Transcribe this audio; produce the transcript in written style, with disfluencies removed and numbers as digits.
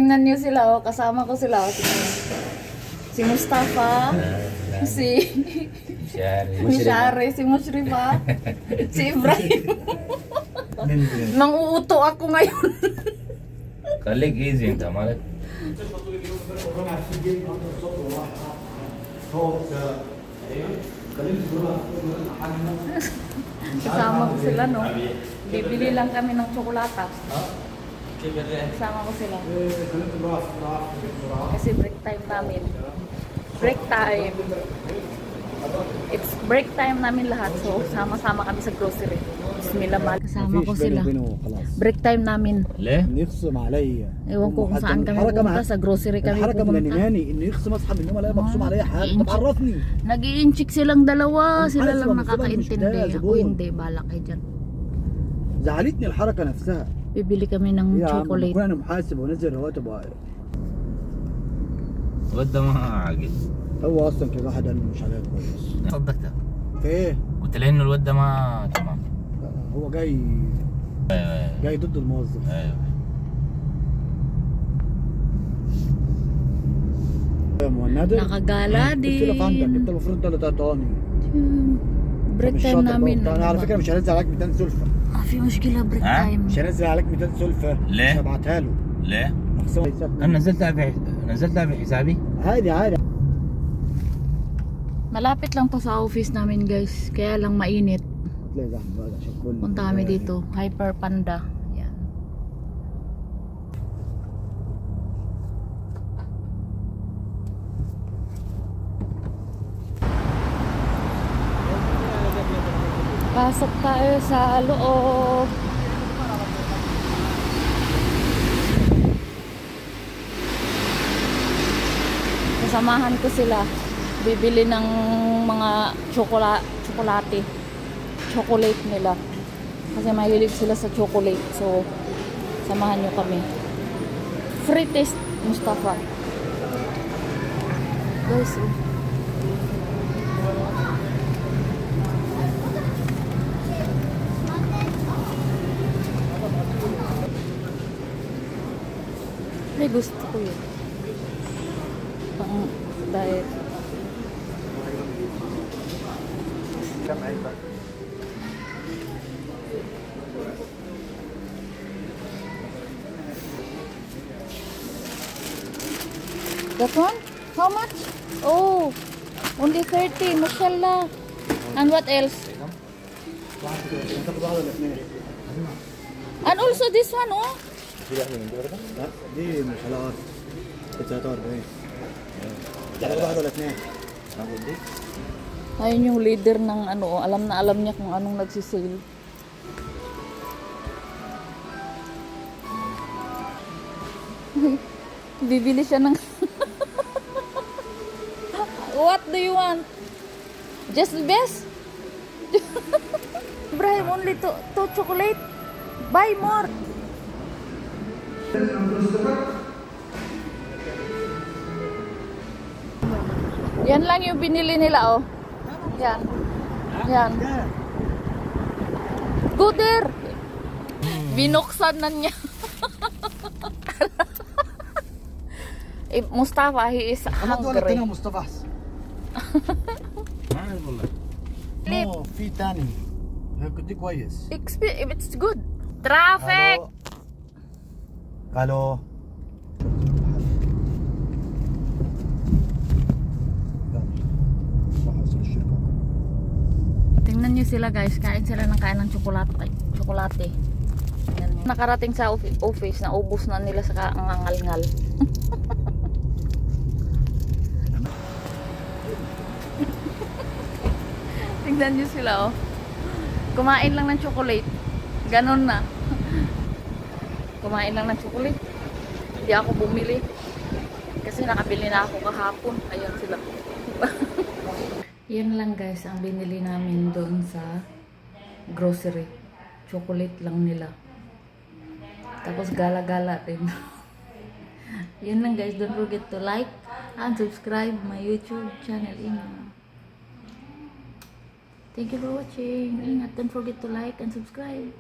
Tingnan niyo sila, oh. Kasama ko sila. Oh. Si Mustafa, si Shari, si Mushrifa, si Ibrahim. Nang-uuto ako ngayon. خليك ايزي انت مالك. Kasama ko sila, no? Bibili lang kami ng tsokolata. Kasama ko sila. Kasi break time namin. Break time. It's break time namin lahat. So, sama-sama kami sa grocery. Bismillah. Kasama ko sila. Break time namin. ليه؟ يخصم عليا. Ewan ko kung saan kami pupunta. Sa grocery kami الحركه من pupunta. اليماني انه يخصم اصحاب انما لا مقسوم عليا حاجه. طب عرفني. Nag-i-incheck silang dalawa. Sila lang Ang nakakaintindi. Ako hindi. Balak kayo dyan. زعلتني الحركه نفسها. Bibili kami ng يا عم chocolate. كنا انا محاسب ونزل رواتب. الواد ده ما عاقل. هو اصلا كده واحد قال مش عليا كويس. صدقتك. في ايه؟ قلت له انه الواد ده ما تمام. هو جاي ضد الموظف. ايوه. يا مهند. Nakagala قلت له din. عندك انت المفروض انت اللي تعطاني. Break مش time شاطر namin. برضه. انا على فكره مش هنزل عليك 200 سلفه. في مشكلة break time. مش هنزل عليك 200 سلفه. ليه؟ مش هبعتها له. ليه؟ مخصوم. انا نزلتها في حسابي. عادي. Malapit lang to sa office namin, guys. Kaya lang mainit. تلاقي زحمه بقى عشان كل. Punta kami dito. Hyper Panda. Yan. Pasok tayo sa loob. Kasamahan ko sila. Bibili ng mga chocolate nila. Kasi mahilig sila sa chocolate. So, samahan nyo kami. Free taste, Mustafa. Guys, oh. Ay, gusto ko yun. Pang diet. كم علبه؟ That one? How much? Oh, only 30. Mashallah. And what else? تاخد واحده ولا اثنين؟ And also this one, oh. لا دي مش حلقات. 43. تاخد واحده ولا اثنين؟ تاخد دي. Ayun yung leader ng ano, alam na alam niya kung anong nagsisale. Bibili siya ng What do you want? Just the best? Ibrahim, only two chocolate. Buy more. Yan lang yung binili nila, oh. Yan. Go there. Binuksan na niya. Mustafa, he is hungry. مصطفى والله في تاني دي كويس. It's good. Traffic. الو Tingnan nyo sila, guys. Kain sila ng kain ng tsokolate. Nakarating sa office, naubos na nila sa kangangal-ngal. Tingnan nyo sila, oh. Kumain lang ng chocolate. Ganon na. Kumain lang ng chocolate. Hindi ako bumili. Kasi nakabili na ako kahapon. Ayun sila. Yan lang, guys, ang binili namin doon sa grocery. Chocolate lang nila. Tapos gala-gala din. Yan lang, guys. Don't forget to like and subscribe my YouTube channel. Thank you for watching. Ingat, don't forget to like and subscribe.